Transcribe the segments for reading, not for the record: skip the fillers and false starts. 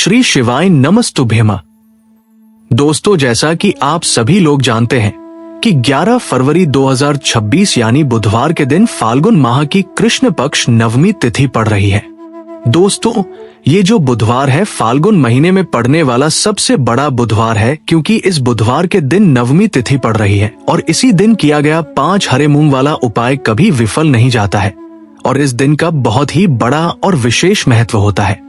श्री शिवाय नमस्तुभ्यम। दोस्तों, जैसा कि आप सभी लोग जानते हैं कि 11 फरवरी 2026 यानी बुधवार के दिन फाल्गुन माह की कृष्ण पक्ष नवमी तिथि पड़ रही है। दोस्तों, ये जो बुधवार है फाल्गुन महीने में पड़ने वाला सबसे बड़ा बुधवार है, क्योंकि इस बुधवार के दिन नवमी तिथि पड़ रही है और इसी दिन किया गया 5 हरे मूंग वाला उपाय कभी विफल नहीं जाता है और इस दिन का बहुत ही बड़ा और विशेष महत्व होता है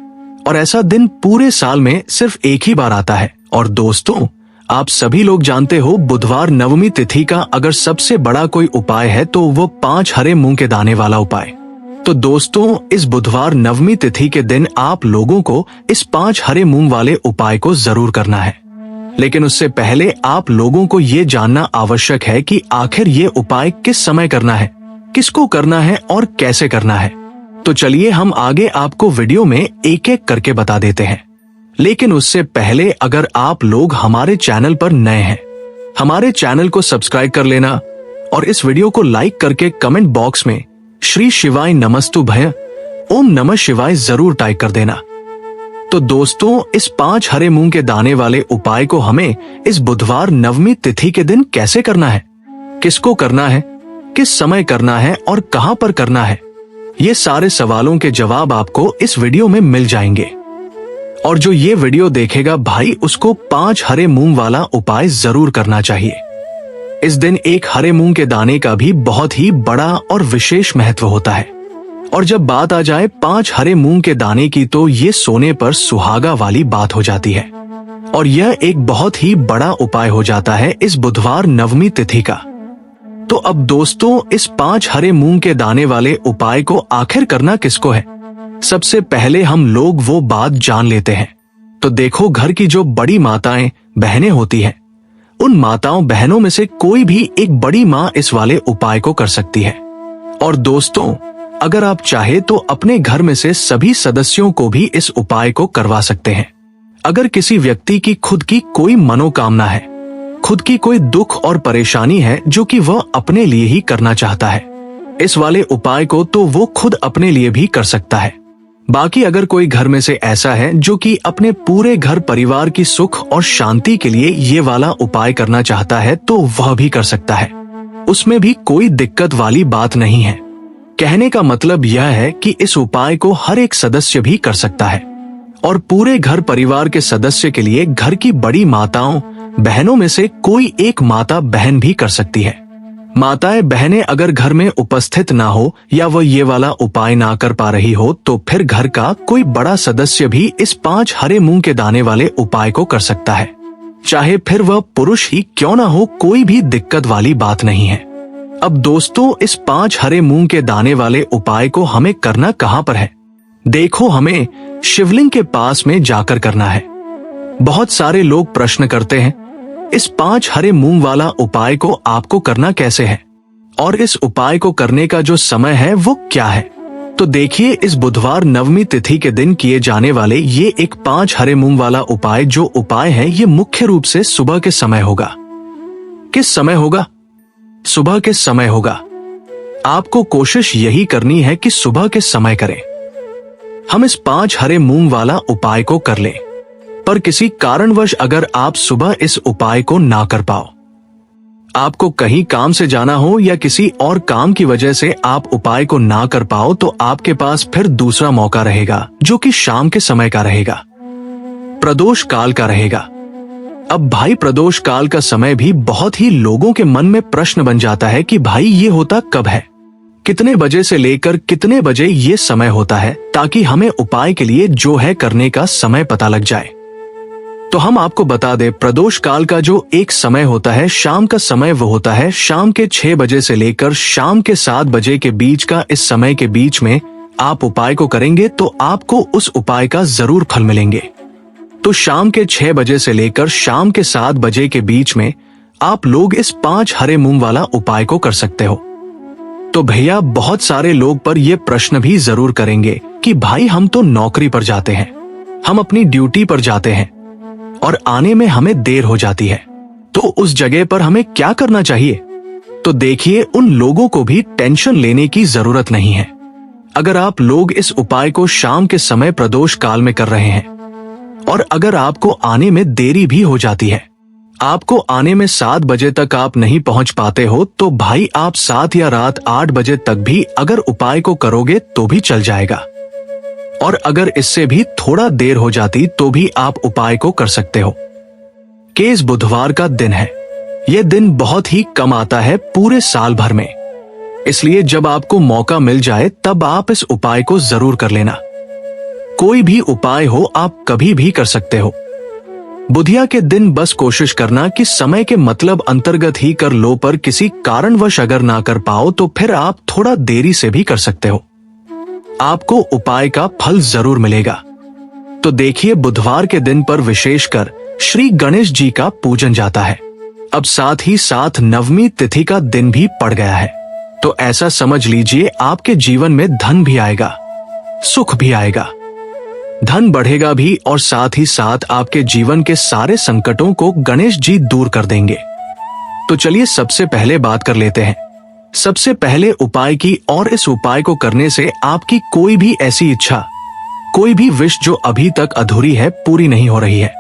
और ऐसा दिन पूरे साल में सिर्फ एक ही बार आता है। और दोस्तों, आप सभी लोग जानते हो बुधवार नवमी तिथि का अगर सबसे बड़ा कोई उपाय है तो वो 5 हरे मूंग के दाने वाला उपाय। तो दोस्तों, इस बुधवार नवमी तिथि के दिन आप लोगों को इस 5 हरे मूंग वाले उपाय को जरूर करना है। लेकिन उससे पहले आप लोगों को ये जानना आवश्यक है कि आखिर ये उपाय किस समय करना है, किसको करना है और कैसे करना है। तो चलिए हम आगे आपको वीडियो में एक एक करके बता देते हैं। लेकिन उससे पहले अगर आप लोग हमारे चैनल पर नए हैं, हमारे चैनल को सब्सक्राइब कर लेना और इस वीडियो को लाइक करके कमेंट बॉक्स में श्री शिवाय नमस्तुभ्यम ओम नमः शिवाय जरूर टाइप कर देना। तो दोस्तों, इस 5 हरे मूंग के दाने वाले उपाय को हमें इस बुधवार नवमी तिथि के दिन कैसे करना है, किसको करना है, किस समय करना है और कहां पर करना है, ये सारे सवालों के जवाब आपको इस वीडियो में मिल जाएंगे। और जो ये वीडियो देखेगा भाई, उसको 5 हरे मूंग वाला उपाय जरूर करना चाहिए। इस दिन एक हरे मूंग के दाने का भी बहुत ही बड़ा और विशेष महत्व होता है। और जब बात आ जाए 5 हरे मूंग के दाने की, तो ये सोने पर सुहागा वाली बात हो जाती है और यह एक बहुत ही बड़ा उपाय हो जाता है इस बुधवार नवमी तिथि का। तो अब दोस्तों, इस 5 हरे मूंग के दाने वाले उपाय को आखिर करना किसको है, सबसे पहले हम लोग वो बात जान लेते हैं। तो देखो, घर की जो बड़ी माताएं बहनें होती हैं, उन माताओं बहनों में से कोई भी एक बड़ी माँ इस वाले उपाय को कर सकती है। और दोस्तों, अगर आप चाहे तो अपने घर में से सभी सदस्यों को भी इस उपाय को करवा सकते हैं। अगर किसी व्यक्ति की खुद की कोई मनोकामना है, खुद की कोई दुख और परेशानी है जो कि वह अपने लिए ही करना चाहता है, इस वाले उपाय को तो वो खुद अपने लिए भी कर सकता है। बाकी अगर कोई घर में से ऐसा है जो कि अपने पूरे घर परिवार की सुख और शांति के लिए ये वाला उपाय करना चाहता है, तो वह भी कर सकता है। उसमें भी कोई दिक्कत वाली बात नहीं है। कहने का मतलब यह है कि इस उपाय को हर एक सदस्य भी कर सकता है और पूरे घर परिवार के सदस्य के लिए घर की बड़ी माताओं बहनों में से कोई एक माता बहन भी कर सकती है। माताएं बहनें अगर घर में उपस्थित ना हो या वह ये वाला उपाय ना कर पा रही हो, तो फिर घर का कोई बड़ा सदस्य भी इस 5 हरे मूंग के दाने वाले उपाय को कर सकता है। चाहे फिर वह पुरुष ही क्यों ना हो, कोई भी दिक्कत वाली बात नहीं है। अब दोस्तों, इस 5 हरे मूंग के दाने वाले उपाय को हमें करना कहां पर है? देखो, हमें शिवलिंग के पास में जाकर करना है। बहुत सारे लोग प्रश्न करते हैं, इस 5 हरे मूंग वाला उपाय को आपको करना कैसे है और इस उपाय को करने का जो समय है वो क्या है? तो देखिए, इस बुधवार नवमी तिथि के दिन किए जाने वाले ये एक 5 हरे मूंग वाला उपाय जो उपाय है, ये मुख्य रूप से सुबह के समय होगा। किस समय होगा? सुबह के समय होगा। आपको कोशिश यही करनी है कि सुबह के समय करें। हम इस 5 हरे मूंग वाला उपाय को कर लें, पर किसी कारणवश अगर आप सुबह इस उपाय को ना कर पाओ, आपको कहीं काम से जाना हो या किसी और काम की वजह से आप उपाय को ना कर पाओ, तो आपके पास फिर दूसरा मौका रहेगा जो कि शाम के समय का रहेगा, प्रदोष काल का रहेगा। अब भाई, प्रदोष काल का समय भी बहुत ही लोगों के मन में प्रश्न बन जाता है कि भाई ये होता कब है, कितने बजे से लेकर कितने बजे ये समय होता है, ताकि हमें उपाय के लिए जो है करने का समय पता लग जाए। तो हम आपको बता दें, प्रदोष काल का जो एक समय होता है, शाम का समय, वो होता है शाम के 6 बजे से लेकर शाम के 7 बजे के बीच का। इस समय के बीच में आप उपाय को करेंगे तो आपको उस उपाय का जरूर फल मिलेंगे। तो शाम के 6 बजे से लेकर शाम के 7 बजे के बीच में आप लोग इस 5 हरे मूंग वाला उपाय को कर सकते हो। तो भैया, बहुत सारे लोग पर यह प्रश्न भी जरूर करेंगे कि भाई, हम तो नौकरी पर जाते हैं, हम अपनी ड्यूटी पर जाते हैं और आने में हमें देर हो जाती है, तो उस जगह पर हमें क्या करना चाहिए? तो देखिए, उन लोगों को भी टेंशन लेने की जरूरत नहीं है। अगर आप लोग इस उपाय को शाम के समय प्रदोष काल में कर रहे हैं और अगर आपको आने में देरी भी हो जाती है, आपको आने में 7 बजे तक आप नहीं पहुंच पाते हो, तो भाई आप 7 या रात 8 बजे तक भी अगर उपाय को करोगे तो भी चल जाएगा। और अगर इससे भी थोड़ा देर हो जाती तो भी आप उपाय को कर सकते हो। केस बुधवार का दिन है। यह दिन बहुत ही कम आता है पूरे साल भर में, इसलिए जब आपको मौका मिल जाए तब आप इस उपाय को जरूर कर लेना। कोई भी उपाय हो आप कभी भी कर सकते हो। बुधिया के दिन बस कोशिश करना कि समय के मतलब अंतर्गत ही कर लो, पर किसी कारणवश अगर ना कर पाओ तो फिर आप थोड़ा देरी से भी कर सकते हो। आपको उपाय का फल जरूर मिलेगा। तो देखिए, बुधवार के दिन पर विशेषकर श्री गणेश जी का पूजन जाता है। अब साथ ही साथ नवमी तिथि का दिन भी पड़ गया है, तो ऐसा समझ लीजिए आपके जीवन में धन भी आएगा, सुख भी आएगा, धन बढ़ेगा भी, और साथ ही साथ आपके जीवन के सारे संकटों को गणेश जी दूर कर देंगे। तो चलिए सबसे पहले बात कर लेते हैं सबसे पहले उपाय की। और इस उपाय को करने से आपकी कोई भी ऐसी इच्छा, कोई भी विश जो अभी तक अधूरी है, पूरी नहीं हो रही है।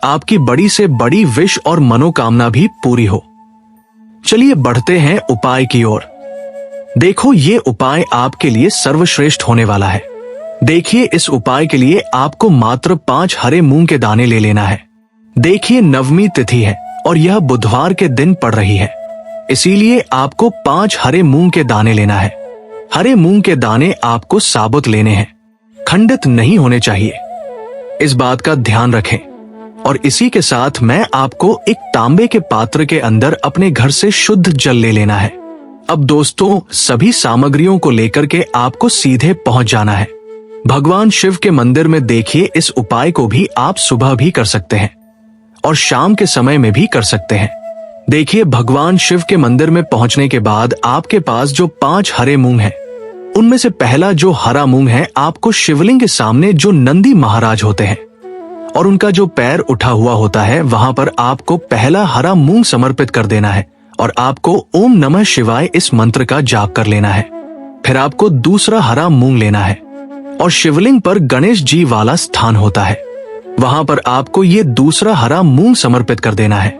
आपकी बड़ी से बड़ी विश और मनोकामना भी पूरी हो। चलिए बढ़ते हैं उपाय की ओर। देखो, ये उपाय आपके लिए सर्वश्रेष्ठ होने वाला है। देखिए, इस उपाय के लिए आपको मात्र 5 हरे मूंग के दाने ले लेना है। देखिए, नवमी तिथि है और यह बुधवार के दिन पड़ रही है, इसीलिए आपको 5 हरे मूंग के दाने लेना है। हरे मूंग के दाने आपको साबुत लेने हैं, खंडित नहीं होने चाहिए, इस बात का ध्यान रखें। और इसी के साथ मैं आपको एक तांबे के पात्र के अंदर अपने घर से शुद्ध जल ले लेना है। अब दोस्तों, सभी सामग्रियों को लेकर के आपको सीधे पहुंच जाना है भगवान शिव के मंदिर में। देखिए, इस उपाय को भी आप सुबह भी कर सकते हैं और शाम के समय में भी कर सकते हैं। देखिए, भगवान शिव के मंदिर में पहुंचने के बाद आपके पास जो 5 हरे मूंग हैं, उनमें से पहला जो हरा मूंग है, आपको शिवलिंग के सामने जो नंदी महाराज होते हैं और उनका जो पैर उठा हुआ होता है, वहां पर आपको पहला हरा मूंग समर्पित कर देना है और आपको ओम नमः शिवाय इस मंत्र का जाप कर लेना है। फिर आपको दूसरा हरा मूंग लेना है और शिवलिंग पर गणेश जी वाला स्थान होता है, वहां पर आपको ये दूसरा हरा मूंग समर्पित कर देना है।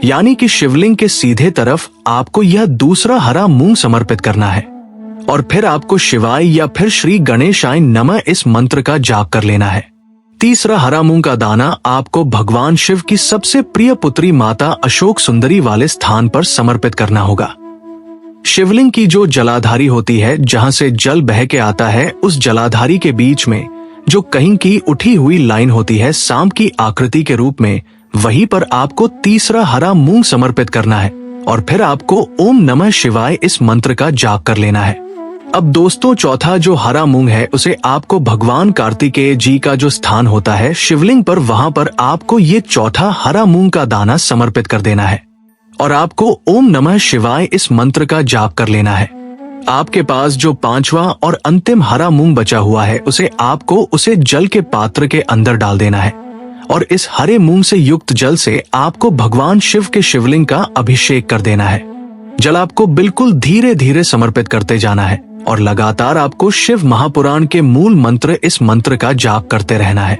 यानी कि शिवलिंग के सीधे तरफ आपको यह दूसरा हरा मूंग समर्पित करना है और फिर आपको शिवाय या फिर श्री गणेशाय नमः इस मंत्र का जाप कर लेना है। तीसरा हरा मूंग का दाना आपको भगवान शिव की सबसे प्रिय पुत्री माता अशोक सुंदरी वाले स्थान पर समर्पित करना होगा। शिवलिंग की जो जलाधारी होती है, जहां से जल बह के आता है, उस जलाधारी के बीच में जो कहीं की उठी हुई लाइन होती है सांप की आकृति के रूप में, वहीं पर आपको तीसरा हरा मूंग समर्पित करना है और फिर आपको ओम नमः शिवाय इस मंत्र का जाप कर लेना है। अब दोस्तों, चौथा जो हरा मूंग है, उसे आपको भगवान कार्तिकेय जी का जो स्थान होता है शिवलिंग पर, वहां पर आपको ये चौथा हरा मूंग का दाना समर्पित कर देना है और आपको ओम नमः शिवाय इस मंत्र का जाप कर लेना है। आपके पास जो 5वां और अंतिम हरा मूंग बचा हुआ है, उसे जल के पात्र के अंदर डाल देना है और इस हरे मूंग से युक्त जल से आपको भगवान शिव के शिवलिंग का अभिषेक कर देना है। जल आपको बिल्कुल धीरे धीरे समर्पित करते जाना है और लगातार आपको शिव महापुराण के मूल मंत्र इस मंत्र का जाप करते रहना है।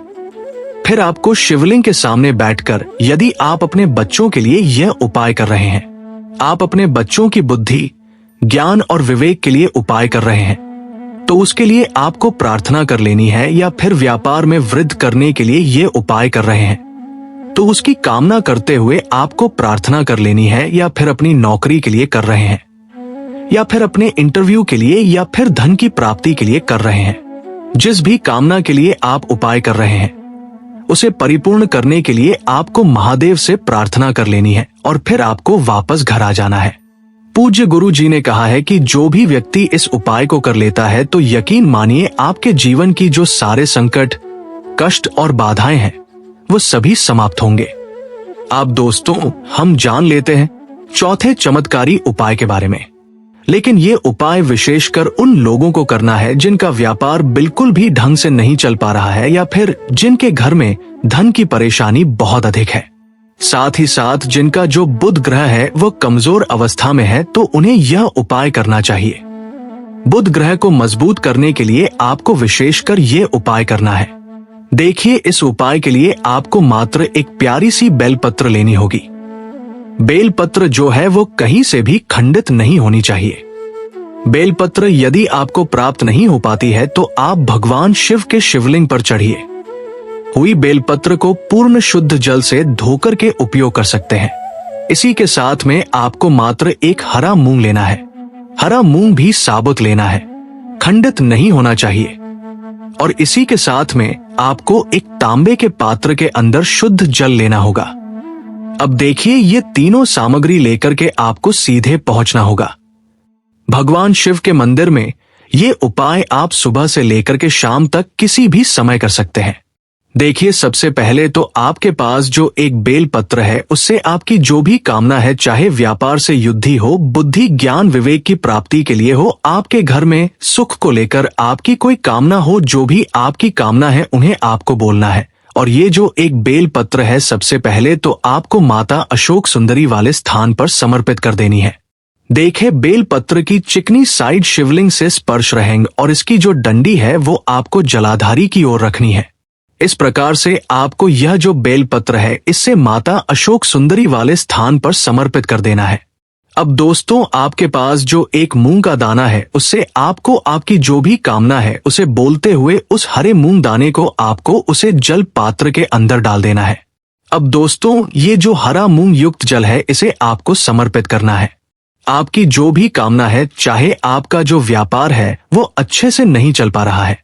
फिर आपको शिवलिंग के सामने बैठकर, यदि आप अपने बच्चों के लिए यह उपाय कर रहे हैं, आप अपने बच्चों की बुद्धि, ज्ञान और विवेक के लिए उपाय कर रहे हैं, तो उसके लिए आपको प्रार्थना कर लेनी है, या फिर व्यापार में वृद्धि करने के लिए ये उपाय कर रहे हैं तो उसकी कामना करते हुए आपको प्रार्थना कर लेनी है, या फिर अपनी नौकरी के लिए कर रहे हैं, या फिर अपने इंटरव्यू के लिए, या फिर धन की प्राप्ति के लिए कर रहे हैं। जिस भी कामना के लिए आप उपाय कर रहे हैं, उसे परिपूर्ण करने के लिए आपको महादेव से प्रार्थना कर लेनी है और फिर आपको वापस घर आ जाना है। पूज्य गुरु जी ने कहा है कि जो भी व्यक्ति इस उपाय को कर लेता है, तो यकीन मानिए आपके जीवन की जो सारे संकट, कष्ट और बाधाएं हैं, वो सभी समाप्त होंगे। अब दोस्तों, हम जान लेते हैं चौथे चमत्कारी उपाय के बारे में। लेकिन ये उपाय विशेषकर उन लोगों को करना है जिनका व्यापार बिल्कुल भी ढंग से नहीं चल पा रहा है, या फिर जिनके घर में धन की परेशानी बहुत अधिक है। साथ ही साथ जिनका जो बुध ग्रह है वो कमजोर अवस्था में है, तो उन्हें यह उपाय करना चाहिए। बुध ग्रह को मजबूत करने के लिए आपको विशेषकर ये उपाय करना है। देखिए, इस उपाय के लिए आपको मात्र एक प्यारी सी बेलपत्र लेनी होगी। बेलपत्र जो है वो कहीं से भी खंडित नहीं होनी चाहिए। बेलपत्र यदि आपको प्राप्त नहीं हो पाती है तो आप भगवान शिव के शिवलिंग पर चढ़िए। हुई बेलपत्र को पूर्ण शुद्ध जल से धोकर के उपयोग कर सकते हैं। इसी के साथ में आपको मात्र एक हरा मूंग लेना है। हरा मूंग भी साबुत लेना है, खंडित नहीं होना चाहिए। और इसी के साथ में आपको एक तांबे के पात्र के अंदर शुद्ध जल लेना होगा। अब देखिए, ये तीनों सामग्री लेकर के आपको सीधे पहुंचना होगा भगवान शिव के मंदिर में। ये उपाय आप सुबह से लेकर के शाम तक किसी भी समय कर सकते हैं। देखिए, सबसे पहले तो आपके पास जो एक बेल पत्र है उससे आपकी जो भी कामना है, चाहे व्यापार से युद्धि हो, बुद्धि ज्ञान विवेक की प्राप्ति के लिए हो, आपके घर में सुख को लेकर आपकी कोई कामना हो, जो भी आपकी कामना है उन्हें आपको बोलना है। और ये जो एक बेल पत्र है सबसे पहले तो आपको माता अशोक सुंदरी वाले स्थान पर समर्पित कर देनी है। देखे, बेल पत्र की चिकनी साइड शिवलिंग से स्पर्श रहेंगे और इसकी जो डंडी है वो आपको जलाधारी की ओर रखनी है। इस प्रकार से आपको यह जो बेलपत्र है इससे माता अशोक सुंदरी वाले स्थान पर समर्पित कर देना है। अब दोस्तों, आपके पास जो एक मूंग का दाना है उससे आपको आपकी जो भी कामना है उसे बोलते हुए उस हरे मूंग दाने को आपको उसे जल पात्र के अंदर डाल देना है। अब दोस्तों, ये जो हरा मूंग युक्त जल है इसे आपको समर्पित करना है। आपकी जो भी कामना है, चाहे आपका जो व्यापार है वो अच्छे से नहीं चल पा रहा है,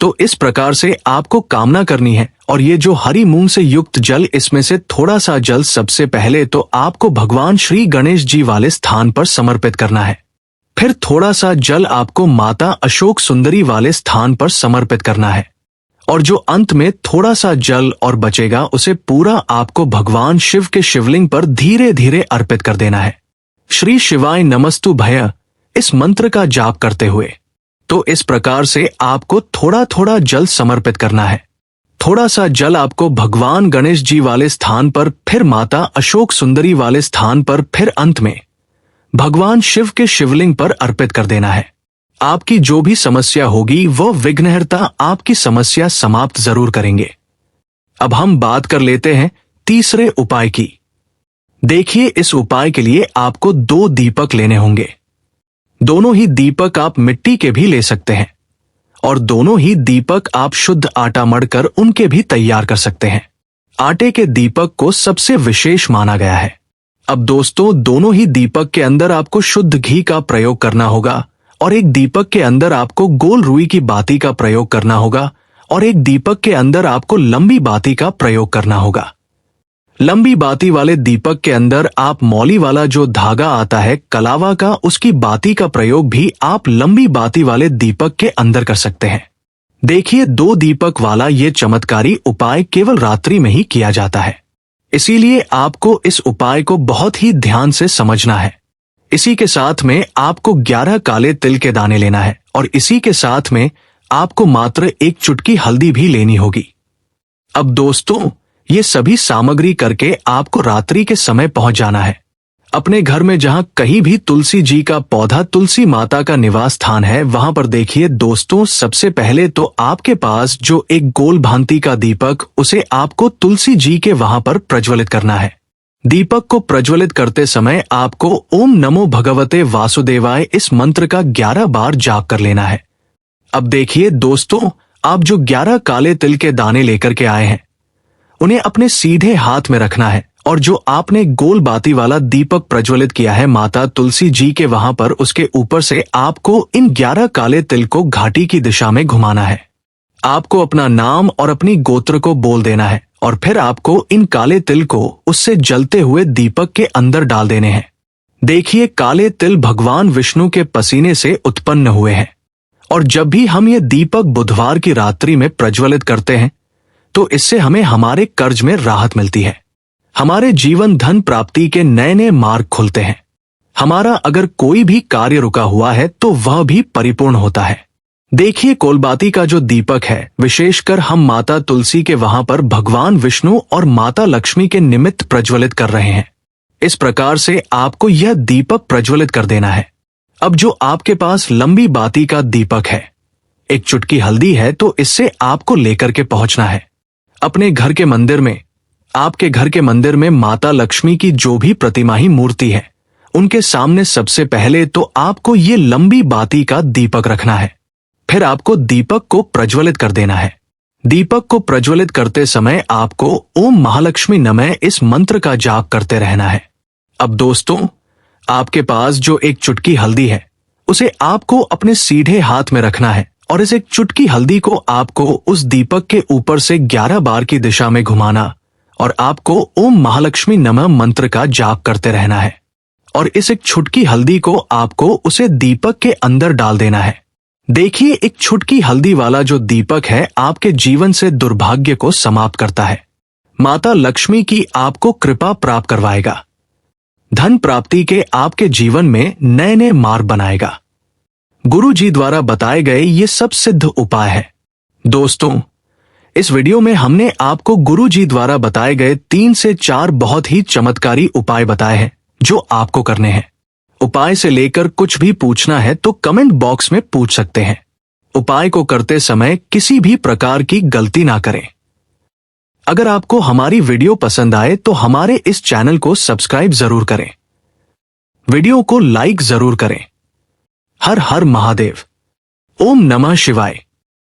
तो इस प्रकार से आपको कामना करनी है। और ये जो हरी मूंग से युक्त जल, इसमें से थोड़ा सा जल सबसे पहले तो आपको भगवान श्री गणेश जी वाले स्थान पर समर्पित करना है। फिर थोड़ा सा जल आपको माता अशोक सुंदरी वाले स्थान पर समर्पित करना है। और जो अंत में थोड़ा सा जल और बचेगा उसे पूरा आपको भगवान शिव के शिवलिंग पर धीरे धीरे अर्पित कर देना है। श्री शिवाय नमस्तु भय इस मंत्र का जाप करते हुए। तो इस प्रकार से आपको थोड़ा थोड़ा जल समर्पित करना है। थोड़ा सा जल आपको भगवान गणेश जी वाले स्थान पर, फिर माता अशोक सुंदरी वाले स्थान पर, फिर अंत में भगवान शिव के शिवलिंग पर अर्पित कर देना है। आपकी जो भी समस्या होगी वो विघ्नहर्ता आपकी समस्या समाप्त जरूर करेंगे। अब हम बात कर लेते हैं तीसरे उपाय की। देखिए, इस उपाय के लिए आपको 2 दीपक लेने होंगे। दोनों ही दीपक आप मिट्टी के भी ले सकते हैं और दोनों ही दीपक आप शुद्ध आटा मढ़कर उनके भी तैयार कर सकते हैं। आटे के दीपक को सबसे विशेष माना गया है। अब दोस्तों, दोनों ही दीपक के अंदर आपको शुद्ध घी का प्रयोग करना होगा और एक दीपक के अंदर आपको गोल रुई की बाती का प्रयोग करना होगा और एक दीपक के अंदर आपको लंबी बाती का प्रयोग करना होगा। लंबी बाती वाले दीपक के अंदर आप मौली वाला जो धागा आता है कलावा का, उसकी बाती का प्रयोग भी आप लंबी बाती वाले दीपक के अंदर कर सकते हैं। देखिए, 2 दीपक वाला ये चमत्कारी उपाय केवल रात्रि में ही किया जाता है, इसीलिए आपको इस उपाय को बहुत ही ध्यान से समझना है। इसी के साथ में आपको 11 काले तिल के दाने लेना है और इसी के साथ में आपको मात्र 1 चुटकी हल्दी भी लेनी होगी। अब दोस्तों, ये सभी सामग्री करके आपको रात्रि के समय पहुंच जाना है अपने घर में, जहां कहीं भी तुलसी जी का पौधा, तुलसी माता का निवास स्थान है, वहां पर। देखिए दोस्तों, सबसे पहले तो आपके पास जो एक गोल भांति का दीपक, उसे आपको तुलसी जी के वहां पर प्रज्वलित करना है। दीपक को प्रज्वलित करते समय आपको ओम नमो भगवते वासुदेवाय इस मंत्र का 11 बार जाप कर लेना है। अब देखिए दोस्तों, आप जो 11 काले तिल के दाने लेकर के आए हैं उन्हें अपने सीधे हाथ में रखना है और जो आपने गोल बाती वाला दीपक प्रज्वलित किया है माता तुलसी जी के वहां पर, उसके ऊपर से आपको इन 11 काले तिल को घाटी की दिशा में घुमाना है। आपको अपना नाम और अपनी गोत्र को बोल देना है और फिर आपको इन काले तिल को उससे जलते हुए दीपक के अंदर डाल देने हैं। देखिए, काले तिल भगवान विष्णु के पसीने से उत्पन्न हुए हैं और जब भी हम ये दीपक बुधवार की रात्रि में प्रज्वलित करते हैं तो इससे हमें हमारे कर्ज में राहत मिलती है। हमारे जीवन धन प्राप्ति के नए नए मार्ग खुलते हैं। हमारा अगर कोई भी कार्य रुका हुआ है तो वह भी परिपूर्ण होता है। देखिए, कोलबाती का जो दीपक है, विशेषकर हम माता तुलसी के वहां पर भगवान विष्णु और माता लक्ष्मी के निमित्त प्रज्वलित कर रहे हैं। इस प्रकार से आपको यह दीपक प्रज्वलित कर देना है। अब जो आपके पास लंबी बाती का दीपक है, 1 चुटकी हल्दी है, तो इससे आपको लेकर के पहुंचना है अपने घर के मंदिर में, आपके घर के मंदिर में माता लक्ष्मी की जो भी प्रतिमाही मूर्ति है, उनके सामने सबसे पहले तो आपको ये लंबी बाती का दीपक रखना है। फिर आपको दीपक को प्रज्वलित कर देना है। दीपक को प्रज्वलित करते समय आपको ओम महालक्ष्मी नमः इस मंत्र का जाप करते रहना है। अब दोस्तों, आपके पास जो एक चुटकी हल्दी है, उसे आपको अपने सीधे हाथ में रखना है और इस एक चुटकी हल्दी को आपको उस दीपक के ऊपर से 11 बार की दिशा में घुमाना और आपको ओम महालक्ष्मी नमः मंत्र का जाप करते रहना है। और इस एक छुटकी हल्दी को आपको उसे दीपक के अंदर डाल देना है। देखिए, एक छुटकी हल्दी वाला जो दीपक है आपके जीवन से दुर्भाग्य को समाप्त करता है। माता लक्ष्मी की आपको कृपा प्राप्त करवाएगा। धन प्राप्ति के आपके जीवन में नए नए मार्ग बनाएगा। गुरु जी द्वारा बताए गए ये सब सिद्ध उपाय है। दोस्तों, इस वीडियो में हमने आपको गुरु जी द्वारा बताए गए 3 से 4 बहुत ही चमत्कारी उपाय बताए हैं जो आपको करने हैं। उपाय से लेकर कुछ भी पूछना है तो कमेंट बॉक्स में पूछ सकते हैं। उपाय को करते समय किसी भी प्रकार की गलती ना करें। अगर आपको हमारी वीडियो पसंद आए तो हमारे इस चैनल को सब्सक्राइब जरूर करें। वीडियो को लाइक जरूर करें। हर हर महादेव। ओम नमः शिवाय।